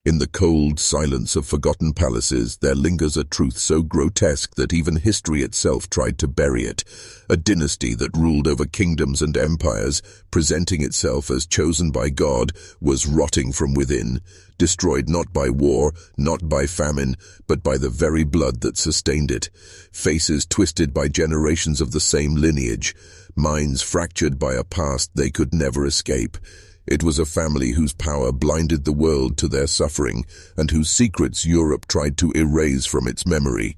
In the cold silence of forgotten palaces, there lingers a truth so grotesque that even history itself tried to bury it. A dynasty that ruled over kingdoms and empires, presenting itself as chosen by God, was rotting from within, destroyed not by war, not by famine, but by the very blood that sustained it. Faces twisted by generations of the same lineage, minds fractured by a past they could never escape. It was a family whose power blinded the world to their suffering, and whose secrets Europe tried to erase from its memory.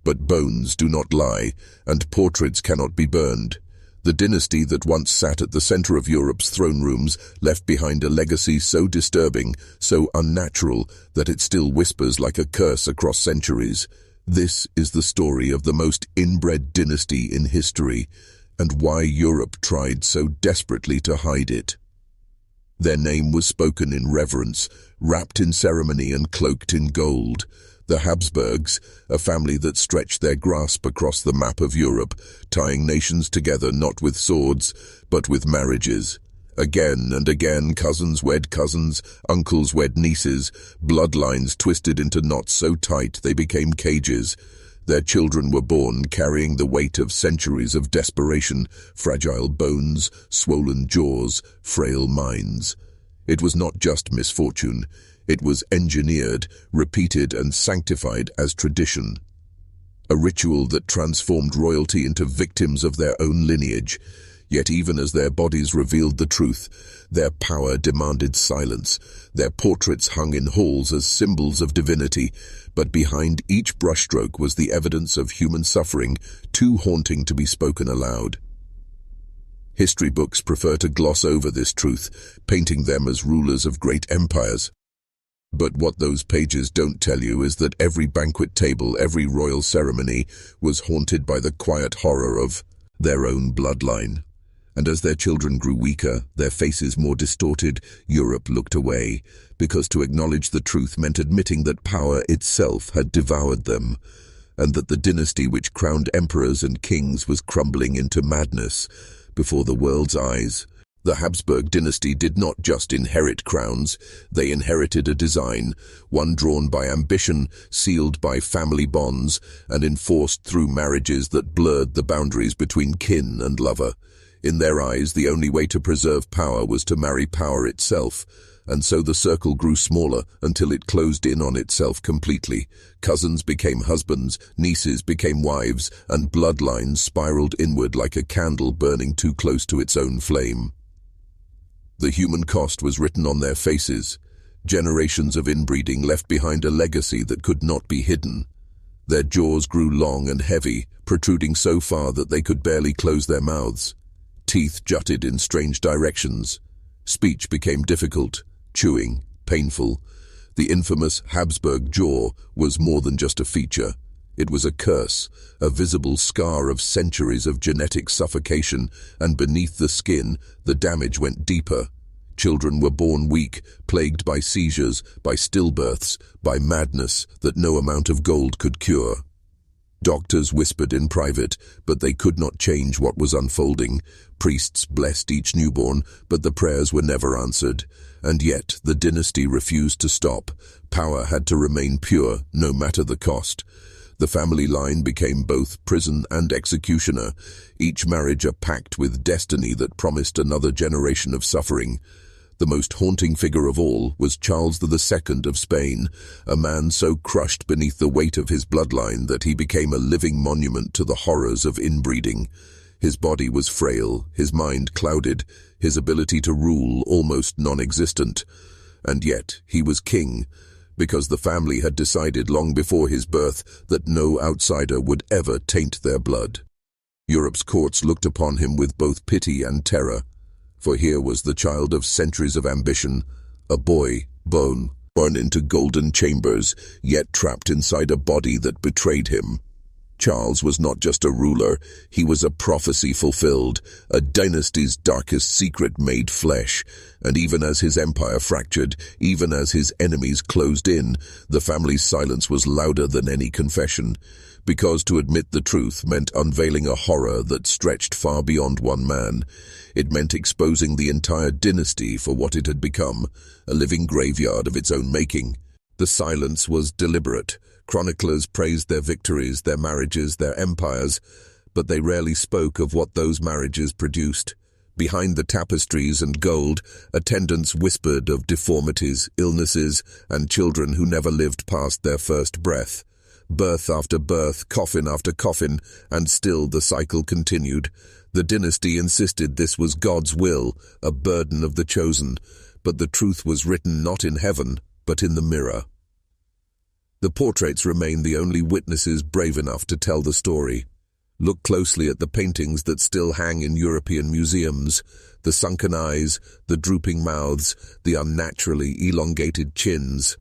But bones do not lie, and portraits cannot be burned. The dynasty that once sat at the center of Europe's throne rooms left behind a legacy so disturbing, so unnatural, that it still whispers like a curse across centuries. This is the story of the most inbred dynasty in history, and why Europe tried so desperately to hide it. Their name was spoken in reverence, wrapped in ceremony and cloaked in gold. The Habsburgs, a family that stretched their grasp across the map of Europe, tying nations together not with swords, but with marriages. Again and again, cousins wed cousins, uncles wed nieces, bloodlines twisted into knots so tight they became cages. Their children were born carrying the weight of centuries of desperation, fragile bones, swollen jaws, frail minds. It was not just misfortune. It was engineered, repeated, and sanctified as tradition. A ritual that transformed royalty into victims of their own lineage. Yet even as their bodies revealed the truth, their power demanded silence. Their portraits hung in halls as symbols of divinity, but behind each brushstroke was the evidence of human suffering, too haunting to be spoken aloud. History books prefer to gloss over this truth, painting them as rulers of great empires. But what those pages don't tell you is that every banquet table, every royal ceremony, was haunted by the quiet horror of their own bloodline. And as their children grew weaker, their faces more distorted, Europe looked away, because to acknowledge the truth meant admitting that power itself had devoured them, and that the dynasty which crowned emperors and kings was crumbling into madness before the world's eyes. The Habsburg dynasty did not just inherit crowns, they inherited a design, one drawn by ambition, sealed by family bonds, and enforced through marriages that blurred the boundaries between kin and lover. In their eyes, the only way to preserve power was to marry power itself, and so the circle grew smaller until it closed in on itself completely. Cousins became husbands, nieces became wives, and bloodlines spiraled inward like a candle burning too close to its own flame. The human cost was written on their faces. Generations of inbreeding left behind a legacy that could not be hidden. Their jaws grew long and heavy, protruding so far that they could barely close their mouths. Teeth jutted in strange directions. Speech became difficult, chewing, painful. The infamous Habsburg jaw was more than just a feature. It was a curse, a visible scar of centuries of genetic suffocation, and beneath the skin, the damage went deeper. Children were born weak, plagued by seizures, by stillbirths, by madness that no amount of gold could cure. Doctors whispered in private, but they could not change what was unfolding. Priests blessed each newborn, but the prayers were never answered. And yet, the dynasty refused to stop. Power had to remain pure, no matter the cost. The family line became both prison and executioner, each marriage a pact with destiny that promised another generation of suffering. The most haunting figure of all was Charles II of Spain, a man so crushed beneath the weight of his bloodline that he became a living monument to the horrors of inbreeding. His body was frail, his mind clouded, his ability to rule almost non-existent. And yet he was king, because the family had decided long before his birth that no outsider would ever taint their blood. Europe's courts looked upon him with both pity and terror. For here was the child of centuries of ambition, a boy, born into golden chambers, yet trapped inside a body that betrayed him. Charles was not just a ruler, he was a prophecy fulfilled, a dynasty's darkest secret made flesh. And even as his empire fractured, even as his enemies closed in, the family's silence was louder than any confession. Because to admit the truth meant unveiling a horror that stretched far beyond one man. It meant exposing the entire dynasty for what it had become, a living graveyard of its own making. The silence was deliberate. Chroniclers praised their victories, their marriages, their empires, but they rarely spoke of what those marriages produced. Behind the tapestries and gold, attendants whispered of deformities, illnesses, and children who never lived past their first breath. Birth after birth, coffin after coffin, and still the cycle continued. The dynasty insisted this was God's will, a burden of the chosen, but the truth was written not in heaven, but in the mirror. The portraits remain the only witnesses brave enough to tell the story. Look closely at the paintings that still hang in European museums. The sunken eyes, the drooping mouths, the unnaturally elongated chins.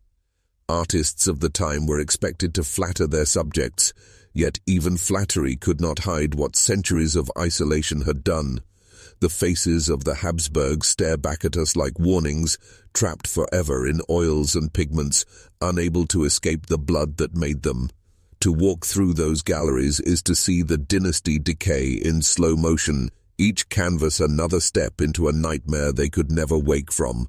Artists of the time were expected to flatter their subjects, yet even flattery could not hide what centuries of isolation had done. The faces of the Habsburgs stare back at us like warnings, trapped forever in oils and pigments, unable to escape the blood that made them. To walk through those galleries is to see the dynasty decay in slow motion, each canvas another step into a nightmare they could never wake from.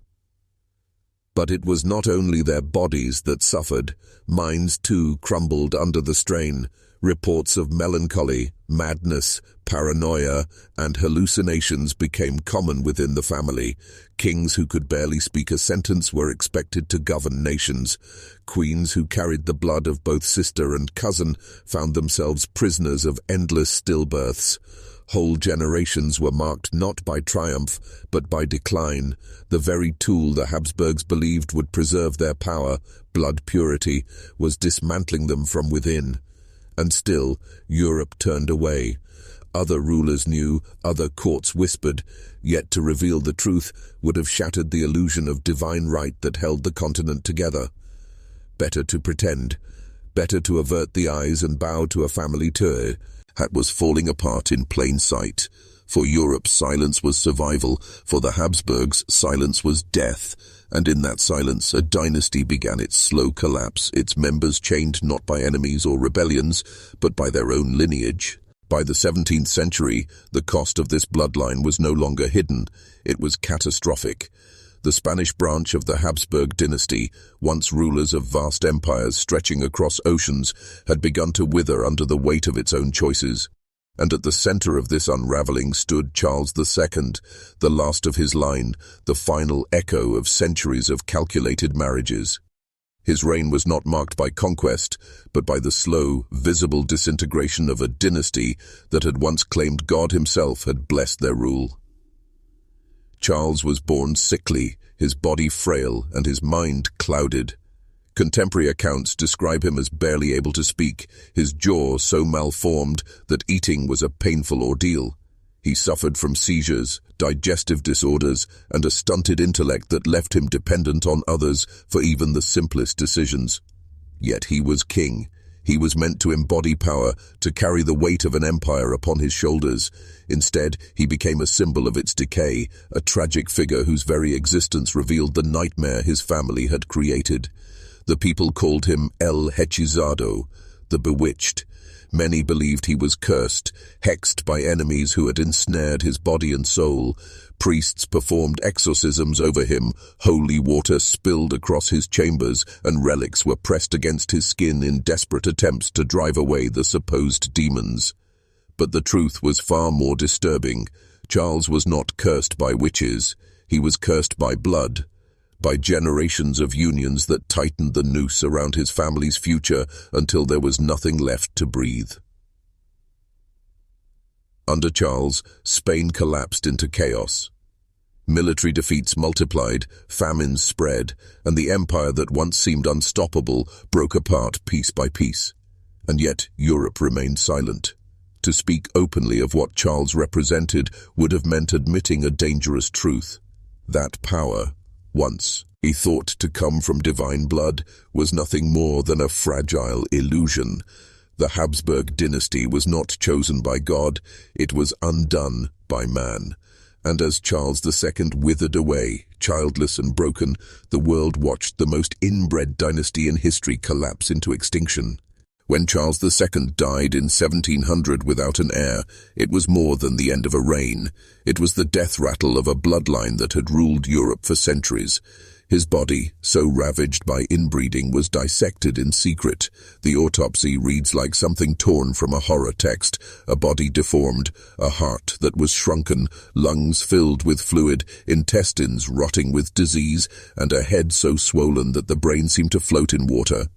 But it was not only their bodies that suffered, minds too crumbled under the strain. Reports of melancholy, madness, paranoia, and hallucinations became common within the family. Kings who could barely speak a sentence were expected to govern nations. Queens who carried the blood of both sister and cousin found themselves prisoners of endless stillbirths. Whole generations were marked not by triumph, but by decline. The very tool the Habsburgs believed would preserve their power, blood purity, was dismantling them from within. And still, Europe turned away. Other rulers knew, other courts whispered, yet to reveal the truth would have shattered the illusion of divine right that held the continent together. Better to pretend, better to avert the eyes and bow to a family tour. That was falling apart in plain sight. For Europe, silence was survival. For the Habsburgs, silence was death. And in that silence, a dynasty began its slow collapse, its members chained not by enemies or rebellions, but by their own lineage. By the 17th century, the cost of this bloodline was no longer hidden. It was catastrophic. The Spanish branch of the Habsburg dynasty, once rulers of vast empires stretching across oceans, had begun to wither under the weight of its own choices. And at the center of this unraveling stood Charles II, the last of his line, the final echo of centuries of calculated marriages. His reign was not marked by conquest, but by the slow, visible disintegration of a dynasty that had once claimed God himself had blessed their rule. Charles was born sickly, his body frail, and his mind clouded. Contemporary accounts describe him as barely able to speak, his jaw so malformed that eating was a painful ordeal. He suffered from seizures, digestive disorders, and a stunted intellect that left him dependent on others for even the simplest decisions. Yet he was king. He was meant to embody power, to carry the weight of an empire upon his shoulders. Instead, he became a symbol of its decay, a tragic figure whose very existence revealed the nightmare his family had created. The people called him El Hechizado, the bewitched. Many believed he was cursed, hexed by enemies who had ensnared his body and soul. Priests performed exorcisms over him, holy water spilled across his chambers, and relics were pressed against his skin in desperate attempts to drive away the supposed demons. But the truth was far more disturbing. Charles was not cursed by witches. He was cursed by blood. By generations of unions that tightened the noose around his family's future until there was nothing left to breathe. Under Charles, Spain collapsed into chaos. Military defeats multiplied, famines spread, and the empire that once seemed unstoppable broke apart piece by piece. And yet Europe remained silent. To speak openly of what Charles represented would have meant admitting a dangerous truth. That power, once he thought to come from divine blood, was nothing more than a fragile illusion. The Habsburg dynasty was not chosen by God, it was undone by man. And as Charles II withered away, childless and broken, the world watched the most inbred dynasty in history collapse into extinction. When Charles II died in 1700 without an heir, it was more than the end of a reign. It was the death rattle of a bloodline that had ruled Europe for centuries. His body, so ravaged by inbreeding, was dissected in secret. The autopsy reads like something torn from a horror text, a body deformed, a heart that was shrunken, lungs filled with fluid, intestines rotting with disease, and a head so swollen that the brain seemed to float in water.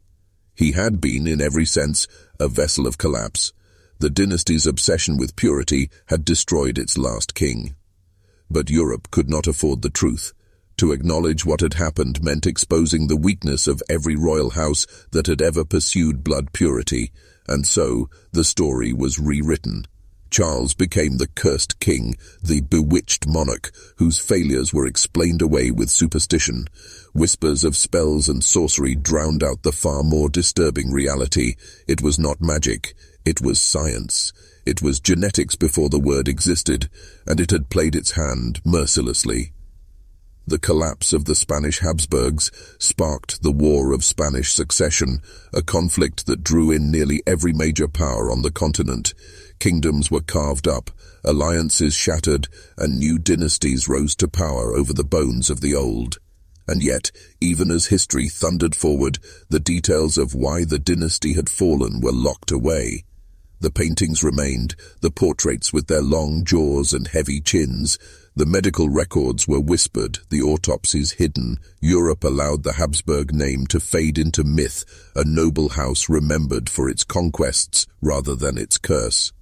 He had been, in every sense, a vessel of collapse. The dynasty's obsession with purity had destroyed its last king. But Europe could not afford the truth. To acknowledge what had happened meant exposing the weakness of every royal house that had ever pursued blood purity, and so the story was rewritten. Charles became the cursed king, the bewitched monarch, whose failures were explained away with superstition. Whispers of spells and sorcery drowned out the far more disturbing reality. It was not magic, it was science. It was genetics before the word existed, and it had played its hand mercilessly. The collapse of the Spanish Habsburgs sparked the War of Spanish Succession, a conflict that drew in nearly every major power on the continent. Kingdoms were carved up, alliances shattered, and new dynasties rose to power over the bones of the old. And yet, even as history thundered forward, the details of why the dynasty had fallen were locked away. The paintings remained, the portraits with their long jaws and heavy chins. The medical records were whispered, the autopsies hidden. Europe allowed the Habsburg name to fade into myth, a noble house remembered for its conquests rather than its curse.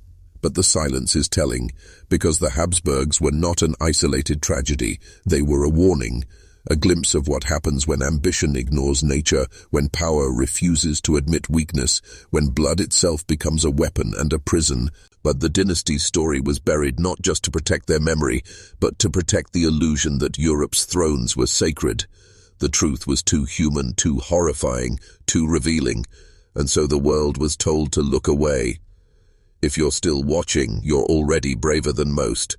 But the silence is telling, because the Habsburgs were not an isolated tragedy, they were a warning. A glimpse of what happens when ambition ignores nature, when power refuses to admit weakness, when blood itself becomes a weapon and a prison. But the dynasty's story was buried not just to protect their memory, but to protect the illusion that Europe's thrones were sacred. The truth was too human, too horrifying, too revealing, and so the world was told to look away. If you're still watching, you're already braver than most.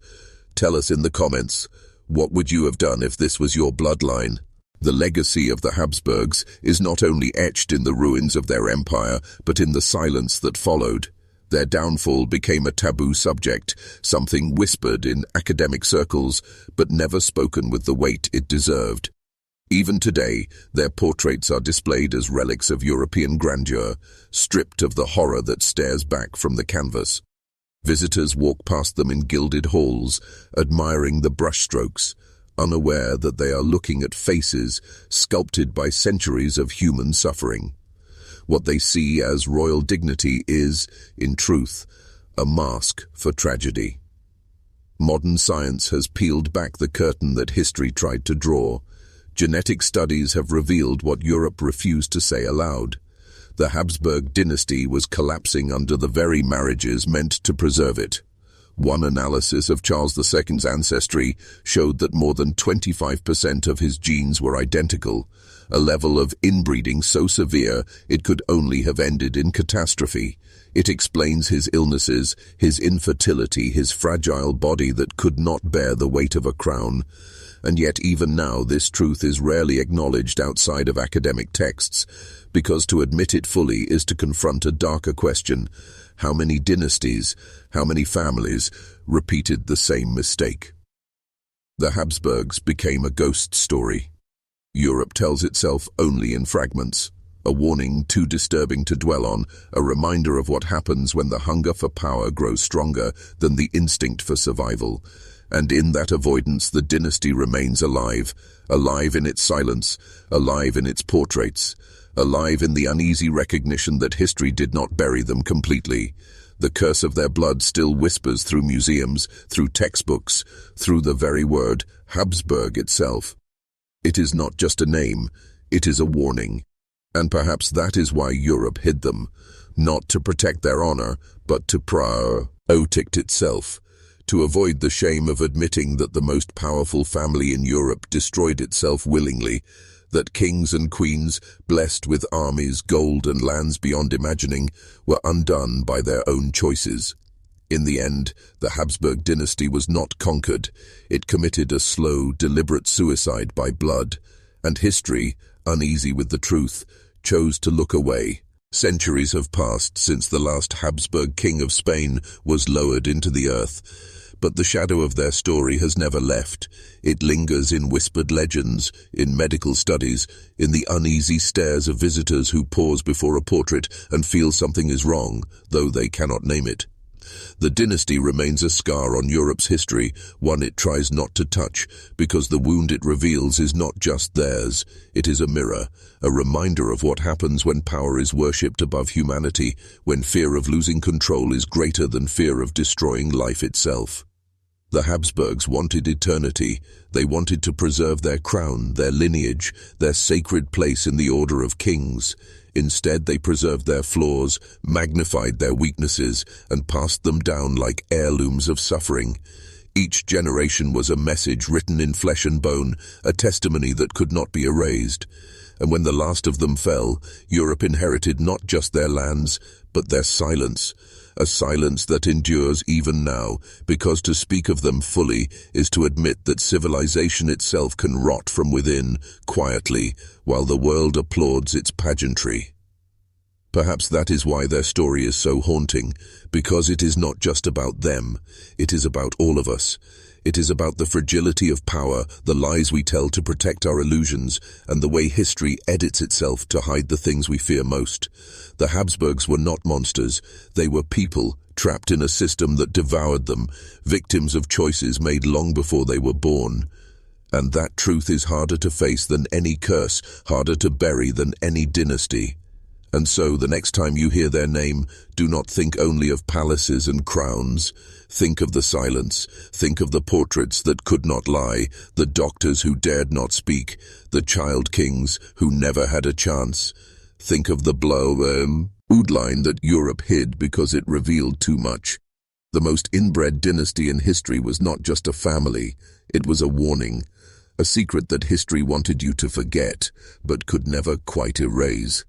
Tell us in the comments, what would you have done if this was your bloodline? The legacy of the Habsburgs is not only etched in the ruins of their empire, but in the silence that followed. Their downfall became a taboo subject, something whispered in academic circles, but never spoken with the weight it deserved. Even today, their portraits are displayed as relics of European grandeur, stripped of the horror that stares back from the canvas. Visitors walk past them in gilded halls, admiring the brushstrokes, unaware that they are looking at faces sculpted by centuries of human suffering. What they see as royal dignity is, in truth, a mask for tragedy. Modern science has peeled back the curtain that history tried to draw. Genetic studies have revealed what Europe refused to say aloud. The Habsburg dynasty was collapsing under the very marriages meant to preserve it. One analysis of Charles II's ancestry showed that more than 25% of his genes were identical, a level of inbreeding so severe it could only have ended in catastrophe. It explains his illnesses, his infertility, his fragile body that could not bear the weight of a crown. And yet even now this truth is rarely acknowledged outside of academic texts, because to admit it fully is to confront a darker question. How many dynasties, how many families repeated the same mistake? The Habsburgs became a ghost story. Europe tells itself only in fragments, a warning too disturbing to dwell on, a reminder of what happens when the hunger for power grows stronger than the instinct for survival. And in that avoidance the dynasty remains alive, alive in its silence, alive in its portraits, alive in the uneasy recognition that history did not bury them completely. The curse of their blood still whispers through museums, through textbooks, through the very word Habsburg itself. It is not just a name, it is a warning. And perhaps that is why Europe hid them, not to protect their honor, but to protect itself. To avoid the shame of admitting that the most powerful family in Europe destroyed itself willingly. that kings and queens, blessed with armies, gold and lands beyond imagining, were undone by their own choices. In the end, the Habsburg dynasty was not conquered. It committed a slow, deliberate suicide by blood, and history, uneasy with the truth, chose to look away. Centuries have passed since the last Habsburg king of Spain was lowered into the earth, but the shadow of their story has never left. It lingers in whispered legends, in medical studies, in the uneasy stares of visitors who pause before a portrait and feel something is wrong, though they cannot name it. The dynasty remains a scar on Europe's history, one it tries not to touch, because the wound it reveals is not just theirs. It is a mirror, a reminder of what happens when power is worshipped above humanity, when fear of losing control is greater than fear of destroying life itself. The Habsburgs wanted eternity. They wanted to preserve their crown, their lineage, their sacred place in the order of kings. Instead, they preserved their flaws, magnified their weaknesses, and passed them down like heirlooms of suffering. Each generation was a message written in flesh and bone, a testimony that could not be erased. And when the last of them fell, Europe inherited not just their lands, but their silence. A silence that endures even now, because to speak of them fully is to admit that civilization itself can rot from within, quietly, while the world applauds its pageantry. Perhaps that is why their story is so haunting, because it is not just about them, it is about all of us. It is about the fragility of power, the lies we tell to protect our illusions, and the way history edits itself to hide the things we fear most. The Habsburgs were not monsters. They were people, trapped in a system that devoured them, victims of choices made long before they were born. And that truth is harder to face than any curse, harder to bury than any dynasty. And so, the next time you hear their name, do not think only of palaces and crowns. Think of the silence. Think of the portraits that could not lie, the doctors who dared not speak, the child kings who never had a chance. Think of the bloodline that Europe hid because it revealed too much. The most inbred dynasty in history was not just a family, it was a warning, a secret that history wanted you to forget, but could never quite erase.